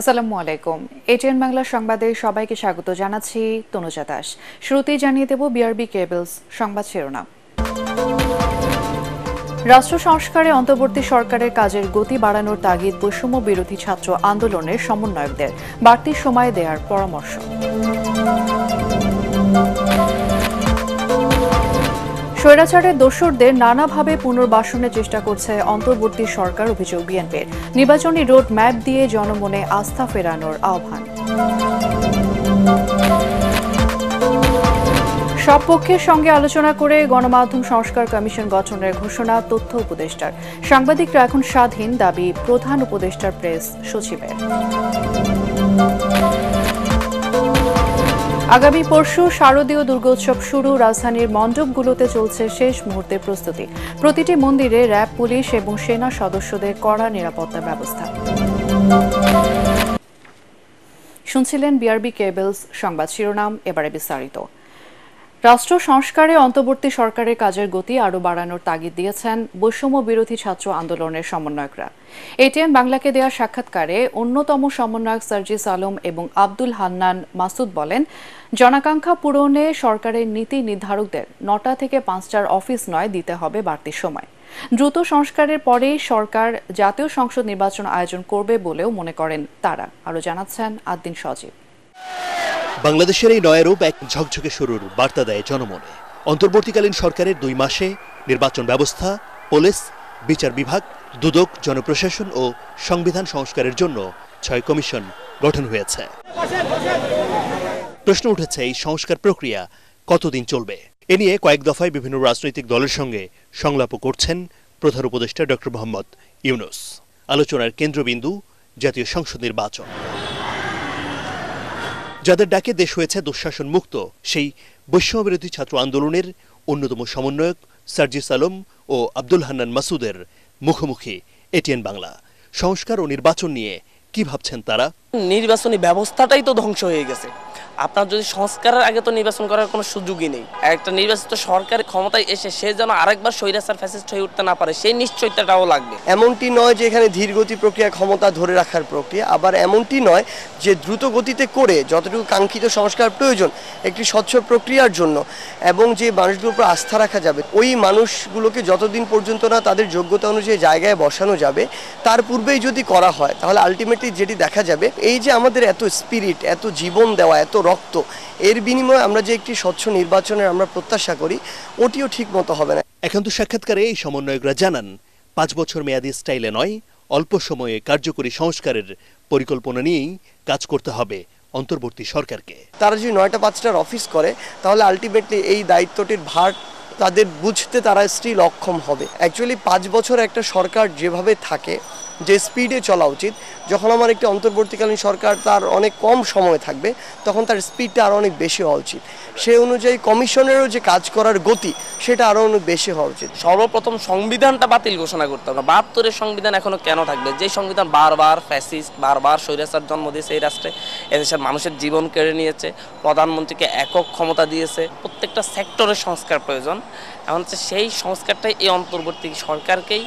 আসসালামু আলাইকুম। এটিএন বাংলা সংবাদে সবাইকে স্বাগত জানাচ্ছি তনুজা দাস। শুরুতেই জানিয়ে দেব বিআরবি কেবলস সংবাদ শিরোনাম। রাষ্ট্র সংস্কারে অন্তর্বর্তী সরকারের কাজের গতি বাড়ানোর তাগিদ বৈষম্য বিরোধী ছাত্র আন্দোলনের সমন্বয়কদের বাড়তি সময় দেওয়ার পরামর্শ। স্বৈরাচারের দোসরদের নানাভাবে পুনর্বাসনের চেষ্টা করছে অন্তর্বর্তী সরকার, অভিযোগ বিএনপির। নির্বাচনী রোড ম্যাপ দিয়ে জনমনে আস্থা ফেরানোর আহ্বান। সব পক্ষের সঙ্গে আলোচনা করে গণমাধ্যম সংস্কার কমিশন গঠনের ঘোষণা তথ্য উপদেষ্টার। সাংবাদিকরা এখন স্বাধীন, দাবি প্রধান উপদেষ্টার প্রেস সচিবের। আগামী পরশু শারদীয় দুর্গোৎসব শুরু। রাজধানীর মণ্ডপগুলোতে চলছে শেষ মুহূর্তের প্রস্তুতি। প্রতিটি মন্দিরে র্যাব, পুলিশ এবং সেনা সদস্যদের কড়া নিরাপত্তা ব্যবস্থা। শুনছিলেন বিআরবি কেবলস সংবাদ শিরোনাম, এবারে বিস্তারিত। রাষ্ট্র সংস্কারে অন্তর্বর্তী সরকারের কাজের গতি আরও বাড়ানোর তাগিদ দিয়েছেন বৈষম্য বিরোধী ছাত্র আন্দোলনের সমন্বয়করা। এটিএন বাংলাকে দেওয়া সাক্ষাৎকারে অন্যতম সমন্বয়ক সার্জিস আলম এবং আব্দুল হান্নান মাসুদ বলেন, জনাকাঙ্ক্ষা পূরণে সরকারের নীতি নির্ধারকদের ৯টা থেকে ৫টার অফিস নয়, দিতে হবে বাড়তি সময়। দ্রুত সংস্কারের পরেই সরকার জাতীয় সংসদ নির্বাচন আয়োজন করবে বলেও মনে করেন তারা। আরও জানাচ্ছেন আদ্দিন সজীব। বাংলাদেশের এই নয়া রূপ এক ঝকঝকে শুরুর বার্তা দেয় জনমনে। অন্তর্বর্তীকালীন সরকারের ২ মাসে নির্বাচন ব্যবস্থা, পুলিশ, বিচার বিভাগ, দুদক, জনপ্রশাসন ও সংবিধান সংস্কারের জন্য ৬ কমিশন গঠন হয়েছে। প্রশ্ন উঠেছে, এই সংস্কার প্রক্রিয়া কতদিন চলবে? এ নিয়ে কয়েক দফায় বিভিন্ন রাজনৈতিক দলের সঙ্গে সংলাপও করছেন প্রধান উপদেষ্টা ডক্টর মোহাম্মদ ইউনূস। আলোচনার কেন্দ্রবিন্দু জাতীয় সংসদ নির্বাচন। যাদের ডাকে দেশ হয়েছে দুঃশাসন মুক্ত, সেই বৈষম্যবিরোধী ছাত্র আন্দোলনের অন্যতম সমন্বয়ক সার্জিস আলম ও আব্দুল হান্নান মাসুদের মুখোমুখি এটিএন বাংলা। সংস্কার ও নির্বাচন নিয়ে কি ভাবছেন তারা? নির্বাচনী ব্যবস্থাটাই তো ধ্বংস হয়ে গেছে। আপনার যদি সংস্কারের আগে তো নির্বাচন করার কোনো সুযোগই নেই। একটা নির্বাচিত সরকার ক্ষমতায় এসে সে যেন আরেকবার স্বৈরাচার ফ্যাসিস্ট হয়ে উঠতে না পারে, সেই নিশ্চয়তাটাও লাগবে। এমনটি নয় যে এখানে ধীরগতি প্রক্রিয়া, ক্ষমতা ধরে রাখার প্রক্রিয়া, আবার এমনটি নয় যে দ্রুত গতিতে করে যতটুকু কাঙ্ক্ষিত সংস্কার প্রয়োজন একটি স্বচ্ছ প্রক্রিয়ার জন্য এবং যে মানুষগুলোর উপর আস্থা রাখা যাবে, ওই মানুষগুলোকে যতদিন পর্যন্ত না তাদের যোগ্যতা অনুযায়ী জায়গায় বসানো যাবে, তার পূর্বেই যদি করা হয় তাহলে আলটিমেটলি যেটি দেখা যাবে, এই যে আমাদের এত স্পিরিট, এত জীবন দেওয়া, এত রক্ত, এর বিনিময়ে আমরা যে একটি স্বচ্ছ নির্বাচনের আমরা প্রত্যাশা করি, ওটিও ঠিক মতো হবে না। একান্ত সাক্ষাৎকারে এই সমন্বয়করা জানান, ৫ বছর মেয়াদী স্টাইলে নয়, অল্প সময়ে কার্যকরী সংস্কারের পরিকল্পনা নিয়েই কাজ করতে হবে অন্তর্বর্তী সরকারকে। তারা যদি ৯টা ৫টার অফিস করে তাহলে আলটিমেটলি এই দায়িত্বটির ভার তাদের বুঝতে তারা স্টিল অক্ষম হবে। অ্যাকচুয়ালি ৫ বছর একটা সরকার যেভাবে থাকে, যে স্পিডে চলা উচিত, যখন আমার একটি অন্তর্বর্তীকালীন সরকার তার অনেক কম সময় থাকবে, তখন তার স্পিডটা আরও অনেক বেশি হওয়া উচিত। সেই অনুযায়ী কমিশনেরও যে কাজ করার গতি, সেটা আরও অনেক বেশি হওয়া উচিত। সর্বপ্রথম সংবিধানটা বাতিল ঘোষণা করতে হবে। ৭২-এর সংবিধান এখনো কেন থাকবে? যে সংবিধান বারবার ফ্যাসিস্ট, বারবার স্বৈরাচার জন্ম দিয়েছে এই রাষ্ট্রে, এদেশের মানুষের জীবন কেড়ে নিয়েছে, প্রধানমন্ত্রীকে একক ক্ষমতা দিয়েছে। প্রত্যেকটা সেক্টরের সংস্কার প্রয়োজন। এখন হচ্ছে সেই সংস্কারটাই এই অন্তর্বর্তী সরকারকেই,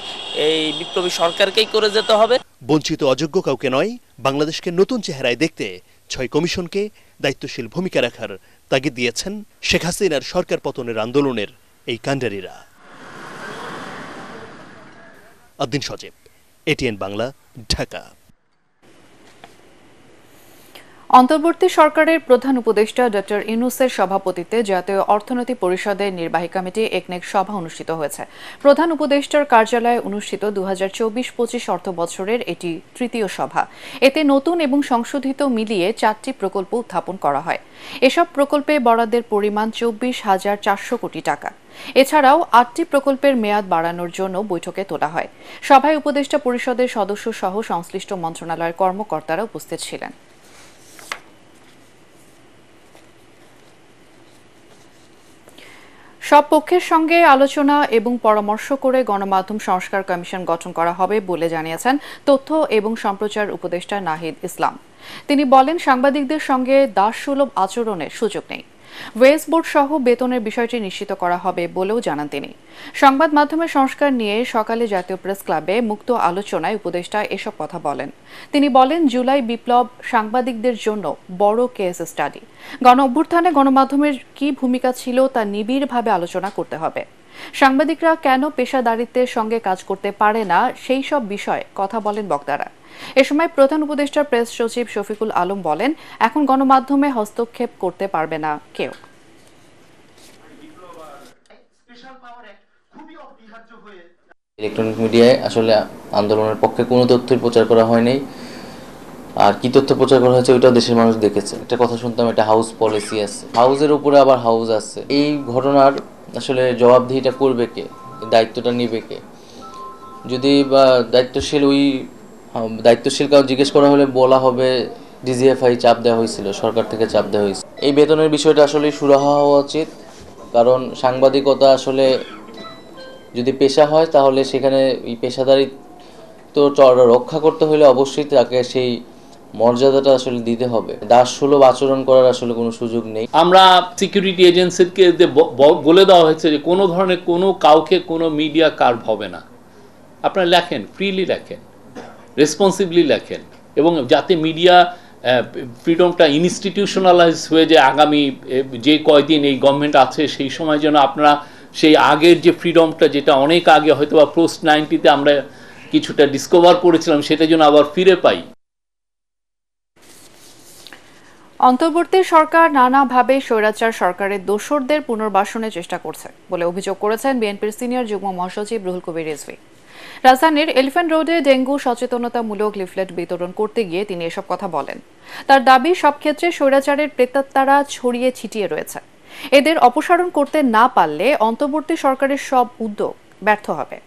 এই বিপ্লবী সরকারকেই করে যেতে হবে। বঞ্চিত অযোগ্য কাউকে নয়, বাংলাদেশকে নতুন চেহারায় দেখতে ৬ কমিশনকে দায়িত্বশীল ভূমিকা রাখার তাগিদ দিয়েছেন শেখ হাসিনার সরকার পতনের আন্দোলনের এই কাণ্ডারীরা। আদ্দিন সজীব, এটিএন বাংলা, ঢাকা। অন্তর্বর্তী সরকারের প্রধান উপদেষ্টা ডক্টর ইউনূসের সভাপতিত্বে জাতীয় অর্থনৈতিক পরিষদের নির্বাহী কমিটি একনেক সভা অনুষ্ঠিত হয়েছে। প্রধান উপদেষ্টার কার্যালয়ে অনুষ্ঠিত ২০২৪-২৫ অর্থ বছরের এটি তৃতীয় সভা। এতে নতুন এবং সংশোধিত মিলিয়ে ৪টি প্রকল্প উত্থাপন করা হয়। এসব প্রকল্পে বরাদ্দের পরিমাণ ২৪,৪০০ কোটি টাকা। এছাড়াও ৮টি প্রকল্পের মেয়াদ বাড়ানোর জন্য বৈঠকে তোলা হয়। সভায় উপদেষ্টা পরিষদের সদস্য সহ সংশ্লিষ্ট মন্ত্রণালয়ের কর্মকর্তারা উপস্থিত ছিলেন। সব পক্ষের সঙ্গে আলোচনা এবং পরামর্শ করে গণমাধ্যম সংস্কার কমিশন গঠন করা হবে বলে জানিয়েছেন তথ্য এবং সম্প্রচার উপদেষ্টা নাহিদ ইসলাম। তিনি বলেন, সাংবাদিকদের সঙ্গে দাসসুলভ আচরণের সুযোগ নেই। ওয়েজ বোর্ড সহ বেতনের বিষয়টি নিশ্চিত করা হবে বলেও জানান তিনি। সংবাদ মাধ্যমের সংস্কার নিয়ে সকালে জাতীয় প্রেস ক্লাবে মুক্ত আলোচনায় উপদেষ্টা এসব কথা বলেন। তিনি বলেন, জুলাই বিপ্লব সাংবাদিকদের জন্য বড় কেস স্টাডি। গণ অভ্যুত্থানে গণমাধ্যমের কি ভূমিকা ছিল তা নিবিড়ভাবে আলোচনা করতে হবে। সাংবাদিকরা কেন পেশাদারিত্বের সঙ্গে কাজ করতে পারে না সেই সব বিষয়ে কথা বলেন বক্তারা। এ সময় প্রধান উপদেষ্টার প্রেস সচিব শফিকুল আলম বলেন, এখন গণমাধ্যমে হস্তক্ষেপ করতে পারবে না কেউ। ইলেকট্রনিক মিডিয়ায় আসলে আন্দোলনের পক্ষে কোনো তথ্যই প্রচার করা হয়নি, আর কি তথ্য প্রচার করা হয়েছে ওইটাও দেশের মানুষ দেখেছে। একটা কথা শুনতাম, একটা হাউস পলিসি আছে, হাউসের উপরে আবার হাউস আছে। এই ঘটনার আসলে জবাবদিহিটা করবে কে, দায়িত্বটা নেবে কে? যদি বা দায়িত্বশীল কাউ জিজ্ঞেস করা হলে বলা হবে ডিজিএফআই চাপ দেওয়া হয়েছিল, সরকার থেকে চাপ দেওয়া হয়েছিল। এই বেতনের বিষয়টা আসলে সুরাহা হওয়া উচিত, কারণ সাংবাদিকতা আসলে যদি পেশা হয় তাহলে সেখানে এই পেশাদারিত্ব রক্ষা করতে হলে অবশ্যই তাকে সেই মর্যাদাটা আসলে দিতে হবে। দাসসুলভ আচরণ করার আসলে কোনো সুযোগ নেই। আমরা সিকিউরিটি এজেন্সিকে বলে দেওয়া হয়েছে যে কোনো ধরনের কাউকে কোনো মিডিয়া কার্ভ হবে না। আপনারা লেখেন, ফ্রিলি লেখেন, রেসপন্সিবলি লেখেন, এবং যাতে মিডিয়া ফ্রিডমটা ইনস্টিটিউশনালাইজ হয়ে যায়। আগামী যে কয়দিন এই গভর্নমেন্ট আছে সেই সময় যেন আপনারা সেই আগের যে ফ্রিডমটা, যেটা অনেক আগে হয়তো বা পোস্ট 90-তে আমরা কিছুটা ডিসকভার করেছিলাম, সেটা যেন আবার ফিরে পাই। অন্তর্বর্তী সরকার নানাভাবে স্বৈরাচার সরকারের দোসরদের পুনর্বাসনের চেষ্টা করছে বলে অভিযোগ করেছেন বিএনপির সিনিয়র যুগ্ম মহাসচিব রুহুল কবির রিজভী। রাজধানীর এলিফ্যান্ট রোডে ডেঙ্গু সচেতনতামূলক লিফলেট বিতরণ করতে গিয়ে তিনি এসব কথা বলেন। তার দাবি, সব ক্ষেত্রে স্বৈরাচারের প্রেতাত্মারা ছড়িয়ে ছিটিয়ে রয়েছে। এদের অপসারণ করতে না পারলে অন্তর্বর্তী সরকারের সব উদ্যোগ ব্যর্থ হবে।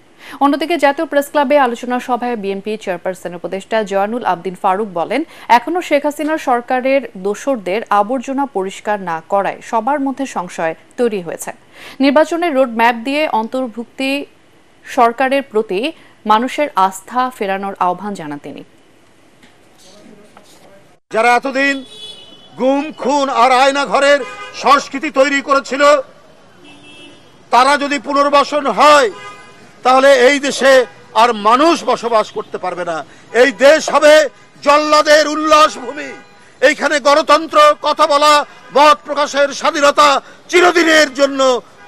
অন্যদিকে জাতীয় প্রেস ক্লাবে আলোচনা সভায় বিএনপি চেয়ারপারসন উপদেষ্টা জয়নুল আবদিন ফারুক বলেন, এখনো শেখ হাসিনার সরকারের দোসরদের আবর্জনা পরিষ্কার না করায় সবার মধ্যে সংশয় তৈরি হয়েছে। নির্বাচনের রোড ম্যাপ দিয়ে অন্তর্ভুক্তি সরকারের প্রতি মানুষের আস্থা ফেরানোর আহ্বান জানান তিনি। যারা এতদিন গুম, খুন আর আয়না ঘরের সংস্কৃতি তৈরি করেছিল, তারা যদি পুনর্বাসন হয় তাহলে এই দেশে আর মানুষ বসবাস করতে পারবে না। এই দেশ হবে জল্লাদের উল্লাস ভূমি। এইখানে গণতন্ত্র, কথা বলা, মত প্রকাশের স্বাধীনতা চিরদিনের জন্য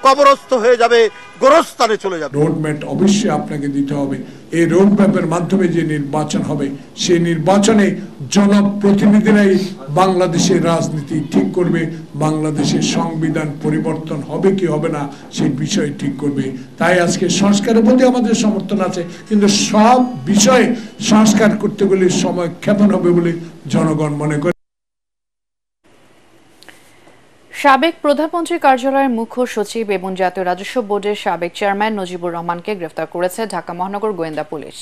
কবরস্থ হয়ে যাবে, গোরস্থানে চলে যাবে। রোডম্যাপ অবশ্যই আপনাকে দিতে হবে। এই রোডম্যাপের মাধ্যমে যে নির্বাচন হবে, সেই নির্বাচনে জনপ্রতিনিধিরাই বাংলাদেশের রাজনীতি ঠিক করবে, বাংলাদেশের সংবিধান পরিবর্তন হবে কি হবে না সেই বিষয় ঠিক করবে। তাই আজকে সংস্কারের প্রতি আমাদের সমর্থন আছে, কিন্তু সব বিষয়ে সংস্কার করতে গেলে সময় ক্ষেপণ হবে বলে জনগণ মনে করে। সাবেক প্রধানমন্ত্রীর কার্যালয়ের মুখ্য সচিব এবং জাতীয় রাজস্ব বোর্ডের সাবেক চেয়ারম্যান নজিবুর রহমানকে গ্রেফতার করেছে ঢাকা মহানগর গোয়েন্দা পুলিশ।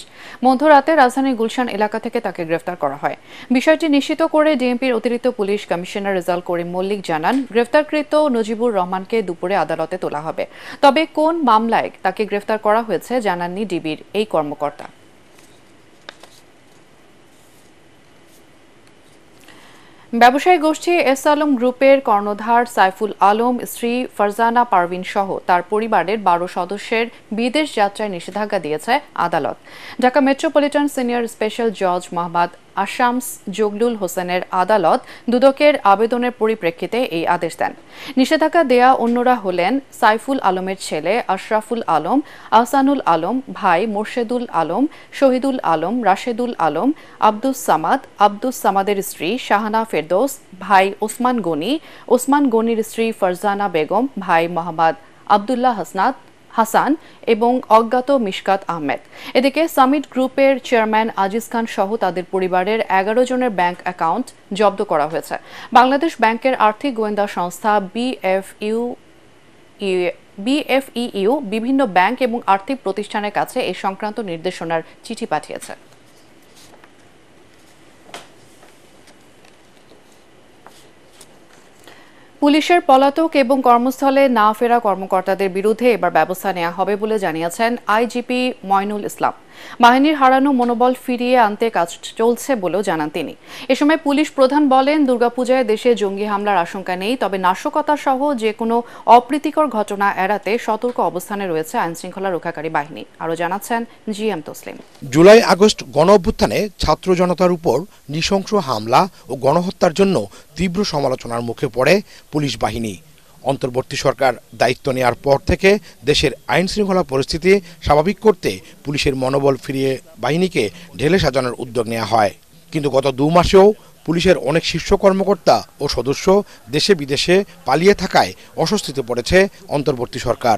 মধ্যরাতে রাজধানীর গুলশান এলাকা থেকে তাকে গ্রেফতার করা হয়। বিষয়টি নিশ্চিত করে ডিএমপির অতিরিক্ত পুলিশ কমিশনার রেজাল করিম মল্লিক জানান, গ্রেফতারকৃত নজিবুর রহমানকে দুপুরে আদালতে তোলা হবে। তবে কোন মামলায় তাকে গ্রেফতার করা হয়েছে জানাননি ডিবির এই কর্মকর্তা। ব্যবসায়ী গোষ্ঠী এস আলম গ্রুপের কর্ণধার সাইফুল আলম, স্ত্রী ফারজানা পারভিন সহ তার পরিবারের 12 সদস্যের বিদেশ যাত্রায় নিষেধাজ্ঞা দিয়েছে আদালত। ঢাকা মেট্রোপলিটন সিনিয়র স্পেশাল জজ মোহাম্মদ আশামস জগলুল হোসেনের আদালত দুদকের আবেদনের পরিপ্রেক্ষিতে এই আদেশ দেন। নিষেধাজ্ঞা দেয়া অন্যরা হলেন সাইফুল আলমের ছেলে আশরাফুল আলম, আহসানুল আলম, ভাই মোর্শেদুল আলম, শহীদুল আলম, রাশেদুল আলম, আব্দুস সামাদের স্ত্রী শাহানা ফেরদৌস, ভাই ওসমান গনি, ওসমান গনির স্ত্রী ফারজানা বেগম, ভাই মোহাম্মদ আবদুল্লাহ হাসান এবং অজ্ঞাত মিশকাত আহমেদ। এদিকে সামিট গ্রুপের চেয়ারম্যান আজিজ খান সহ তাদের পরিবারের 11 জনের ব্যাংক অ্যাকাউন্ট জব্দ করা হয়েছে। বাংলাদেশ ব্যাংকের আর্থিক গোয়েন্দা সংস্থা বিএফইইউ বিভিন্ন ব্যাংক এবং আর্থিক প্রতিষ্ঠানের কাছে এই সংক্রান্ত নির্দেশনার চিঠি পাঠিয়েছে। পুলিশের পলাতক এবং কর্মস্থলে না ফেরা কর্মকর্তাদের বিরুদ্ধে এবার ব্যবস্থা নেওয়া হবে বলে জানিয়েছেন আইজিপি ময়নুল ইসলাম। বাহিনীর হারানো মনোবল ফিরিয়ে আনতে কাজ চলছে বলেও জানান তিনি। এ সময় পুলিশ প্রধান বলেন, দুর্গাপূজায় দেশে জঙ্গি হামলার আশঙ্কা নেই, তবে নাশকতা সহ যে কোনো অপ্রীতিকর ঘটনা এড়াতে সতর্ক অবস্থানে রয়েছে আইনশৃঙ্খলা রক্ষাকারী বাহিনী। আরও জানাচ্ছেন GM তসলিম। জুলাই আগস্ট গণ অভ্যুত্থানে ছাত্র জনতার উপর নৃশংস হামলা ও গণহত্যার জন্য তীব্র সমালোচনার মুখে পড়ে পুলিশ বাহিনী। অন্তর্বর্তী সরকার দায়িত্ব নেওয়ার পর থেকে দেশের আইন শৃঙ্খলা পরিস্থিতি স্বাভাবিক করতে পুলিশের মনোবল ফিরিয়ে বাহিনীকে ঢেলে সাজানোর উদ্যোগ নেওয়া হয়। কিন্তু গত 2 মাসেও পুলিশের অনেক শীর্ষ কর্মকর্তা ও সদস্য দেশে বিদেশে পালিয়ে থাকায় অস্বস্তিতে পড়েছে অন্তর্বর্তী সরকার।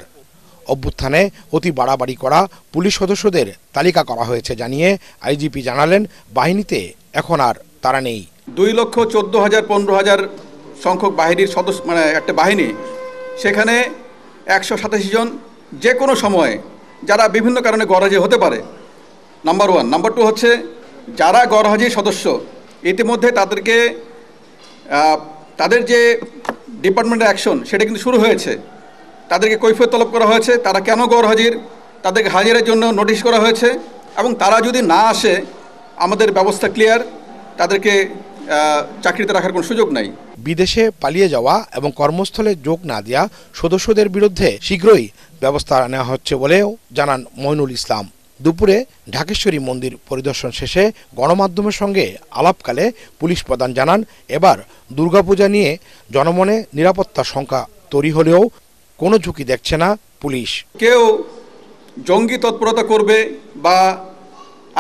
অভ্যুত্থানে অতি বাড়াবাড়ি করা পুলিশ সদস্যদের তালিকা করা হয়েছে জানিয়ে আইজিপি জানালেন, বাহিনীতে এখন আর তারা নেই। 2,14,000-15,000 সংখ্যক বাহিনীর সদস্য, মানে একটা বাহিনী, সেখানে 187 জন যে কোনো সময়ে যারা বিভিন্ন কারণে গরহাজি হতে পারে, নাম্বার 1। নাম্বার 2 হচ্ছে যারা গরহাজি সদস্য, ইতিমধ্যে তাদেরকে তাদের যে ডিপার্টমেন্টের অ্যাকশন সেটা কিন্তু শুরু হয়েছে। তাদেরকে কৈফিয়ত তলব করা হয়েছে, তারা কেন গরহাজির, তাদেরকে হাজিরের জন্য নোটিশ করা হয়েছে, এবং তারা যদি না আসে আমাদের ব্যবস্থা ক্লিয়ার, তাদেরকে চাকরিতে রাখার কোনো সুযোগ নাই। বিদেশে পালিয়ে যাওয়া এবং কর্মস্থলে যোগ না দেওয়া সদস্যদের বিরুদ্ধে শীঘ্রই ব্যবস্থা নেওয়া হচ্ছে বলেও জানান মইনুল ইসলাম। দুপুরে ঢাকেশ্বরী মন্দির পরিদর্শন শেষে গণমাধ্যমের সঙ্গে আলাপকালে পুলিশ প্রধান জানান, এবার দুর্গাপূজা নিয়ে জনমনে নিরাপত্তার শঙ্কা তৈরি হলেও কোনো ঝুঁকি দেখছে না পুলিশ। কেউ জঙ্গি তৎপরতা করবে বা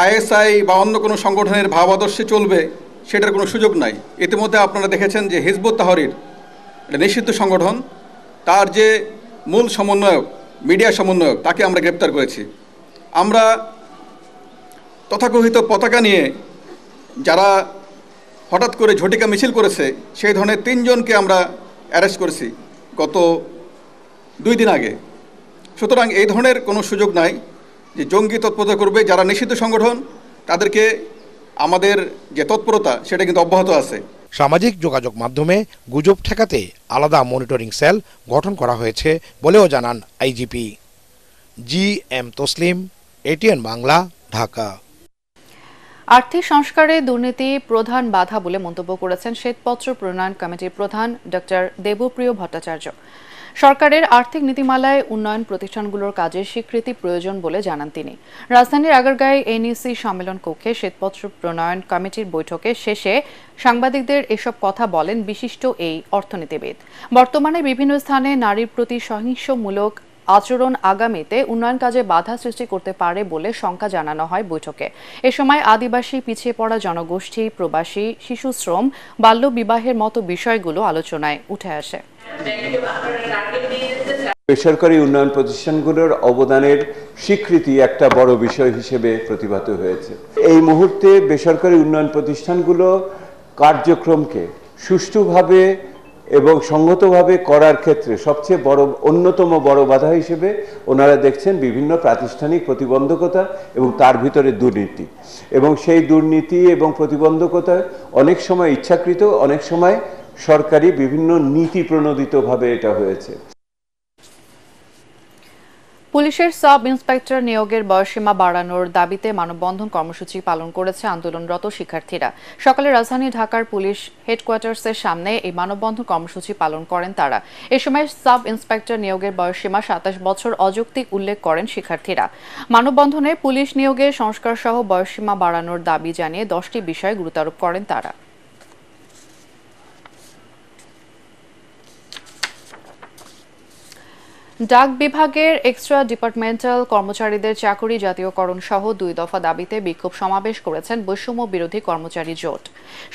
ISI বা অন্য কোনো সংগঠনের ভাবাদর্শে চলবে সেটার কোনো সুযোগ নাই। ইতিমধ্যে আপনারা দেখেছেন যে হিজবুত তাহরির, এটা নিষিদ্ধ সংগঠন, তার যে মূল সমন্বয়ক, মিডিয়া সমন্বয়ক, তাকে আমরা গ্রেপ্তার করেছি। আমরা তথাকথিত পতাকা নিয়ে যারা হঠাৎ করে ঝটিকা মিছিল করেছে, সেই ধরনের 3 জনকে আমরা অ্যারেস্ট করেছি গত 2 দিন আগে। সুতরাং এই ধরনের কোনো সুযোগ নাই যে জঙ্গি তৎপরতা করবে। যারা নিষিদ্ধ সংগঠন তাদেরকে আমাদের যে তৎপরতা সেটা কিন্তু অব্যাহত আছে। সামাজিক যোগাযোগ মাধ্যমে গুজব ঠেকাতে আলাদা মনিটরিং সেল গঠন করা হয়েছে বলেও জানান IGP. GM Taslim, ATN Bangla, Dhaka. আর্থিক সংস্কারে দুর্নীতি প্রধান বাধা বলে মন্তব্য করেছেন শ্বেতপত্র প্রণয়ন কমিটির প্রধান ডক্টর দেবপ্রিয় ভট্টাচার্য। সরকারের আর্থিক নীতিমালায় উন্নয়ন প্রতিষ্ঠানগুলোর কাজের স্বীকৃতি প্রয়োজন বলে জানান তিনি। রাজধানীর আগারগাঁয়ে NEC সম্মেলন কক্ষে শ্বেতপত্র প্রণয়ন কমিটির বৈঠকে শেষে সাংবাদিকদের এসব কথা বলেন বিশিষ্ট এই অর্থনীতিবিদ। বর্তমানে বিভিন্ন স্থানে নারীর প্রতি সহিংসমূলক আচরণ আগামীতে উন্নয়ন কাজে বাধা সৃষ্টি করতে পারে বলে শঙ্কা জানানো হয় বৈঠকে। এ সময় আদিবাসী, পিছিয়ে পড়া জনগোষ্ঠী, প্রবাসী, শিশুশ্রম, বাল্যবিবাহের মতো বিষয়গুলো আলোচনায় উঠে আসে। বেসরকারি উন্নয়ন প্রতিষ্ঠানগুলোর অবদানের স্বীকৃতি একটা বড় বিষয় হিসেবে প্রতিভাত হয়েছে। এই মুহূর্তে বেসরকারি উন্নয়ন প্রতিষ্ঠানগুলো কার্যক্রমকে সুষ্ঠুভাবে এবং সংগতভাবে করার ক্ষেত্রে সবচেয়ে অন্যতম বড় বাধা হিসেবে ওনারা দেখছেন বিভিন্ন প্রাতিষ্ঠানিক প্রতিবন্ধকতা এবং তার ভিতরে দুর্নীতি। এবং সেই দুর্নীতি এবং প্রতিবন্ধকতা অনেক সময় ইচ্ছাকৃত, অনেক সময় সরকারি বিভিন্ন নীতি প্রণোদিতভাবে এটা হয়েছে। পুলিশের সাব ইন্সপেক্টর নিয়োগের বয়সসীমা বাড়ানোর দাবিতে মানববন্ধন কর্মসূচি পালন করেছে আন্দোলনরত শিক্ষার্থীরা। সকালে রাজধানী ঢাকার পুলিশ হেডকোয়ার্টার্সের সামনে এই মানববন্ধন কর্মসূচি পালন করেন তারা। এ সময় সাব ইন্সপেক্টর নিয়োগের বয়সসীমা 27 বছর অযৌক্তিক উল্লেখ করেন শিক্ষার্থীরা। মানববন্ধনে পুলিশ নিয়োগে সংস্কার সহ বয়সসীমা বাড়ানোর দাবি জানিয়ে 10টি বিষয়ে গুরুত্বারোপ করেন তারা। ডাক বিভাগের এক্সট্রা ডিপার্টমেন্টাল কর্মচারীদের চাকরি জাতীয়করণ সহ 2 দফা দাবিতে বিক্ষোভ সমাবেশ করেছেন বৈষম্য বিরোধী কর্মচারী জোট।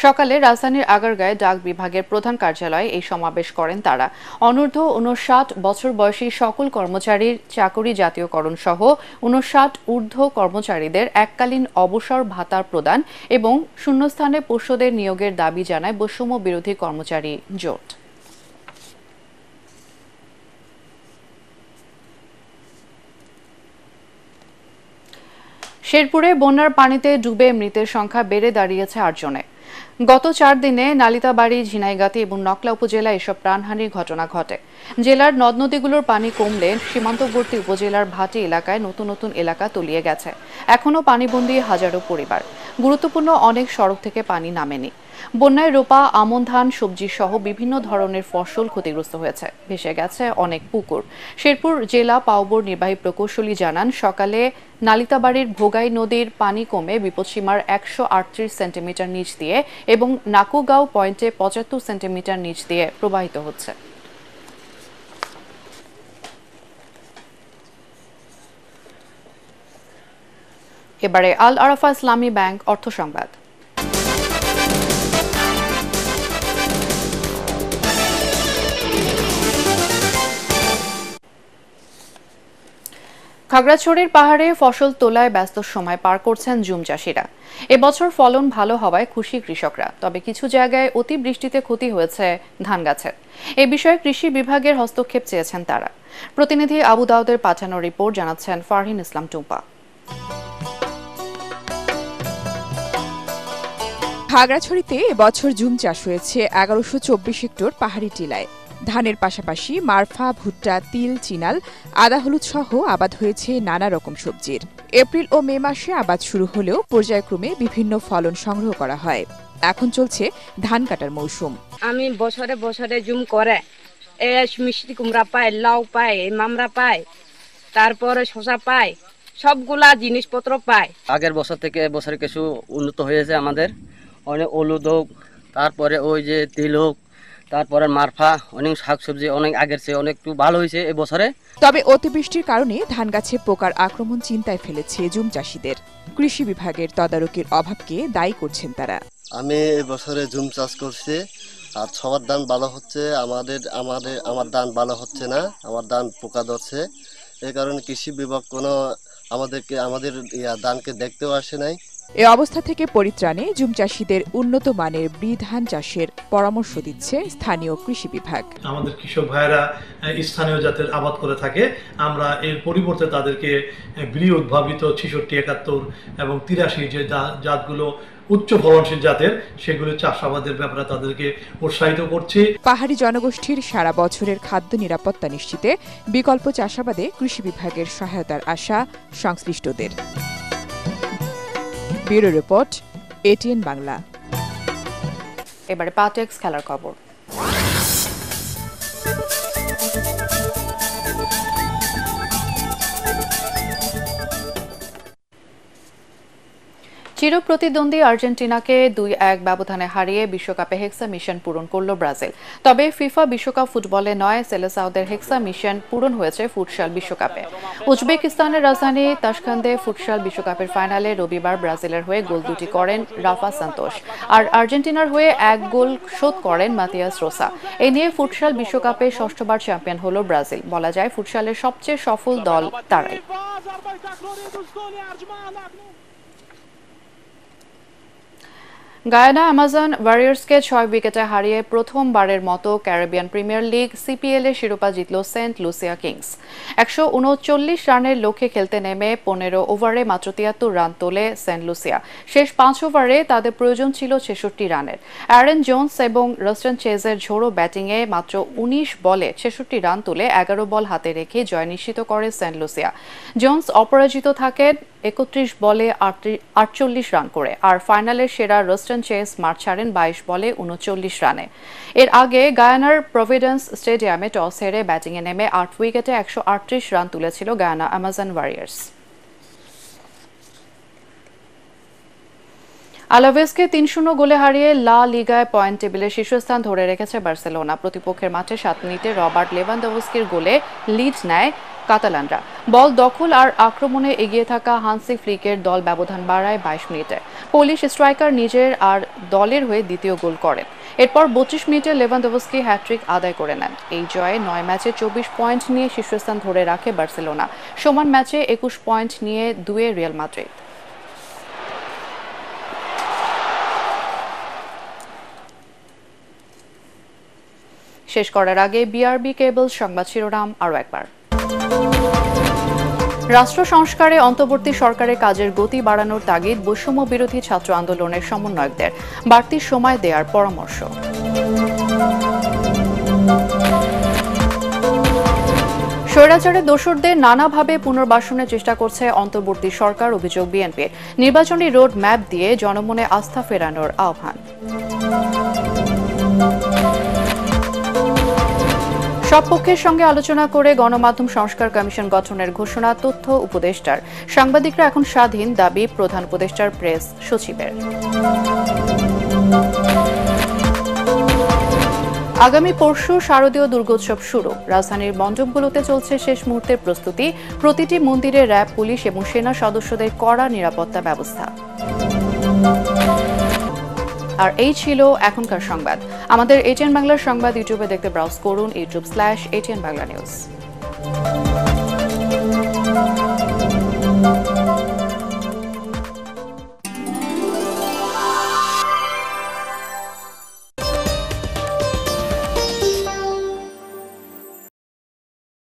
সকালে রাজধানীর আগারগাঁয়ে ডাক বিভাগের প্রধান কার্যালয়ে এই সমাবেশ করেন তারা। অনূর্ধ্ব 59 বছর বয়সী সকল কর্মচারীর চাকরি জাতীয়করণ সহ 59 ঊর্ধ্ব কর্মচারীদের এককালীন অবসর ভাতা প্রদান এবং শূন্যস্থানে পোষ্যদের নিয়োগের দাবি জানায় বৈষম্য বিরোধী কর্মচারী জোট। শেরপুরে বন্যার পানিতে ডুবে মৃতের সংখ্যা বেড়ে দাঁড়িয়েছে 8 জনে। গত 4 দিনে নালিতাবাড়ি, ঝিনাইগাতি এবং নকলা উপজেলায় এসব প্রাণহানির ঘটনা ঘটে। জেলার নদ নদীগুলোর পানি কমলে সীমান্তবর্তী উপজেলার ভাটি এলাকায় নতুন নতুন এলাকা তলিয়ে গেছে। এখনও পানিবন্দী হাজারো পরিবার। গুরুত্বপূর্ণ অনেক সড়ক থেকে পানি নামেনি। বন্যায় রোপা, আমন ধান, সবজি সহ বিভিন্ন ধরনের ফসল ক্ষতিগ্রস্ত হয়েছে। ভেসে গেছে অনেক পুকুর। শেরপুর জেলা পাউবোর নির্বাহী প্রকৌশলী জানান, সকালে নালিতাবাড়ির ভোগাই নদীর পানি কমে বিপদসীমার 138 সেন্টিমিটার নিচ দিয়ে এবং নাকুগাঁও পয়েন্টে 75 সেন্টিমিটার নিচ দিয়ে প্রবাহিত হচ্ছে। এবারে আল আরাফা ইসলামী ব্যাংক অর্থ সংবাদ। খাগড়াছড়ির পাহাড়ে ফসল তোলায় ব্যস্ত সময় পার করছেন জুম চাষিরা। এবছর ফলন ভালো হওয়ায় খুশি কৃষকরা, তবে কিছু জায়গায় অতিবৃষ্টিতে ক্ষতি হয়েছে ধান গাছের। এ বিষয়ে কৃষি বিভাগের হস্তক্ষেপ চেয়েছেন তারা। প্রতিনিধি আবু দাউদের পাঠানো রিপোর্ট জানাচ্ছেন ফারহিন ইসলাম টুম্পা। খাগড়াছড়িতে এবছর জুম চাষ হয়েছে 1124 হেক্টর পাহাড়ি টিলায়। ধানের পাশাপাশি মারফা, ভুট্টা, তিল, চিনাল, আদা, হলুদ সহ আবাদ হয়েছে নানা রকম সবজির। এপ্রিল ও মে মাসে আবাদ শুরু হলেও পর্যায়ক্রমে বিভিন্ন ফলন সংগ্রহ করা হয়। এখন চলছে ধান কাটার মৌসুম। আমি বছরে বছরে জুম করে মিষ্টি কুমড়া পাই, লাউ পাই, মামরা পাই, তারপরে শসা পাই, সবগুলা জিনিসপত্র পাই। আগের বছর থেকে বছরে কিছু উন্নত হয়েছে আমাদের, অনেক হলুদ হোক, তারপরে ওই যে তিল হোক, তারপরে মারফা, অনেক শাকসবজি অনেক আগের চেয়ে অনেক একটু ভালো হয়েছে এবছরে। তবে অতিবৃষ্টির কারণে ধান গাছে পোকার আক্রমণ চিন্তায় ফেলেছে জুম চাষিদের। কৃষি বিভাগের তদারকির অভাবকে দায়ী করছেন তারা। আমি এবছরে জুম চাষ করছি, আর সবার ধান ভালো হচ্ছে, আমার ধান ভালো হচ্ছে না, আমার ধান পোকা ধরছে। এই কারণে কৃষি বিভাগ কোনো আমাদের ধানকে দেখতেও আসে নাই। এ অবস্থা থেকে পরিত্রাণে জুম চাষিদের উন্নত মানের ধান চাষের পরামর্শ দিচ্ছে স্থানীয় কৃষি বিভাগ। আমাদের কৃষক ভাইয়েরা স্থানীয় জাতের আবাদ করে থাকে, আমরা এর পরিবর্তে তাদেরকে বিলি উদ্ভাবিত 66, 71 এবং 83 যে জাতগুলো উচ্চ ফলনশীল জাতের, সেগুলো চাষাবাদের ব্যাপারে তাদেরকে উৎসাহিত করছি। পাহাড়ি জনগোষ্ঠীর সারা বছরের খাদ্য নিরাপত্তা নিশ্চিতে বিকল্প চাষাবাদে কৃষি বিভাগের সহায়তার আশা সংশ্লিষ্টদের। Bureau report, ATN Bangla. এবারে পাটেক্স খেলার খবর। চিরপ্রতিদ্বন্দ্বী আর্জেন্টিনাকে 2-1 ব্যবধানে হারিয়ে বিশ্বকাপে হেক্সা মিশন পূরণ করল ব্রাজিল। তবে ফিফা বিশ্বকাপ ফুটবলে নয়, সেলেসাওদের হেক্সা মিশন পূরণ হয়েছে ফুটসাল বিশ্বকাপে। উজবেকিস্তানের রাজধানী তাশখান্দে ফুটসাল বিশ্বকাপের ফাইনালে রবিবার ব্রাজিলের হয়ে গোল দুটি করেন রাফা সান্তোস, আর আর্জেন্টিনার হয়ে 1 গোল শোধ করেন মাতিয়াস রোসা। এ নিয়ে ফুটসাল বিশ্বকাপে ষষ্ঠবার চ্যাম্পিয়ন হল ব্রাজিল। বলা যায় ফুটসালের সবচেয়ে সফল দল তারাই। গায়ানা অ্যামাজন ওয়ারিয়র্সকে 6 উইকেটে হারিয়ে প্রথমবারের মতো ক্যারিবিয়ান প্রিমিয়ার লিগ সিপিএল এর শিরোপা জিতল সেন্ট লুসিয়া কিংস। 139 রানের লক্ষ্যে খেলতে নেমে 15 ওভারে মাত্র 73 রান তোলে সেন্ট লুসিয়া। শেষ 5 ওভারে তাদের প্রয়োজন ছিল 66 রানের। অ্যারন জোন্স এবং রাস্টন চেজের ঝোড়ো ব্যাটিংয়ে মাত্র 19 বলে 66 রান তুলে 11 বল হাতে রেখে জয় নিশ্চিত করে সেন্ট লুসিয়া। জোন্স অপরাজিত থাকেন 31 বলে 48 রান করে, আর ফাইনালের সেরা রাস্টন চেজ মাঠ ছাড়েন 22 বলে 39 রানে। এর আগে গায়ানার প্রভিডেন্স স্টেডিয়ামে টস হেরে ব্যাটিংয়ে নেমে 8 উইকেটে 138 রান তুলেছিল গায়ানা অ্যামাজন ওয়ারিয়র্স। আলাভেসকে 3-0 গোলে হারিয়ে লা লিগায় পয়েন্ট টেবিলের শীর্ষস্থান ধরে রেখেছে বার্সেলোনা। প্রতিপক্ষের মাঠে 7 মিনিটে রবার্ট লেভানডোভস্কির গোলে লিড নেয় কাতালানরা। বল দখল আর আক্রমণে এগিয়ে থাকা হান্সি ফ্লিকের দল ব্যবধান বাড়ায় 22 মিনিটে। পোলিশ স্ট্রাইকার নিজের আর দলের হয়ে দ্বিতীয় গোল করেন। এরপর 32 মিনিটে লেভানডোভস্কি হ্যাট্রিক আদায় করে নেন। এই জয়ে 9 ম্যাচে 24 পয়েন্ট নিয়ে শীর্ষস্থান ধরে রাখে বার্সেলোনা। সমান ম্যাচে 21 পয়েন্ট নিয়ে 2 রিয়াল মাদ্রিদ। শেষ করার আগে বিআরবি কেবলস সংবাদ শিরোনাম আরও একবার। রাষ্ট্র সংস্কারে অন্তর্বর্তী সরকারের কাজের গতি বাড়ানোর তাগিদ বৈষম্য বিরোধী ছাত্র আন্দোলনের সমন্বয়কদের, বাড়তি সময় দেওয়ার পরামর্শ। স্বৈরাচারের দোসরদের নানাভাবে পুনর্বাসনের চেষ্টা করছে অন্তর্বর্তী সরকার, অভিযোগ বিএনপির। নির্বাচনী রোড ম্যাপ দিয়ে জনমনে আস্থা ফেরানোর আহ্বান। সব পক্ষের সঙ্গে আলোচনা করে গণমাধ্যম সংস্কার কমিশন গঠনের ঘোষণা তথ্য উপদেষ্টার। সাংবাদিকরা এখন স্বাধীন, দাবি প্রধান উপদেষ্টার প্রেস সচিবের। আগামী পরশু শারদীয় দুর্গোৎসব শুরু। রাজধানীর মণ্ডপগুলোতে চলছে শেষ মুহূর্তের প্রস্তুতি। প্রতিটি মন্দিরে র্যাব, পুলিশ এবং সেনা সদস্যদের কড়া নিরাপত্তা ব্যবস্থা। আর এই ছিল এখনকার সংবাদ। আমাদের এটিএন বাংলার সংবাদ ইউটিউবে দেখতে ব্রাউজ করুন youtube/ATN Bangla News।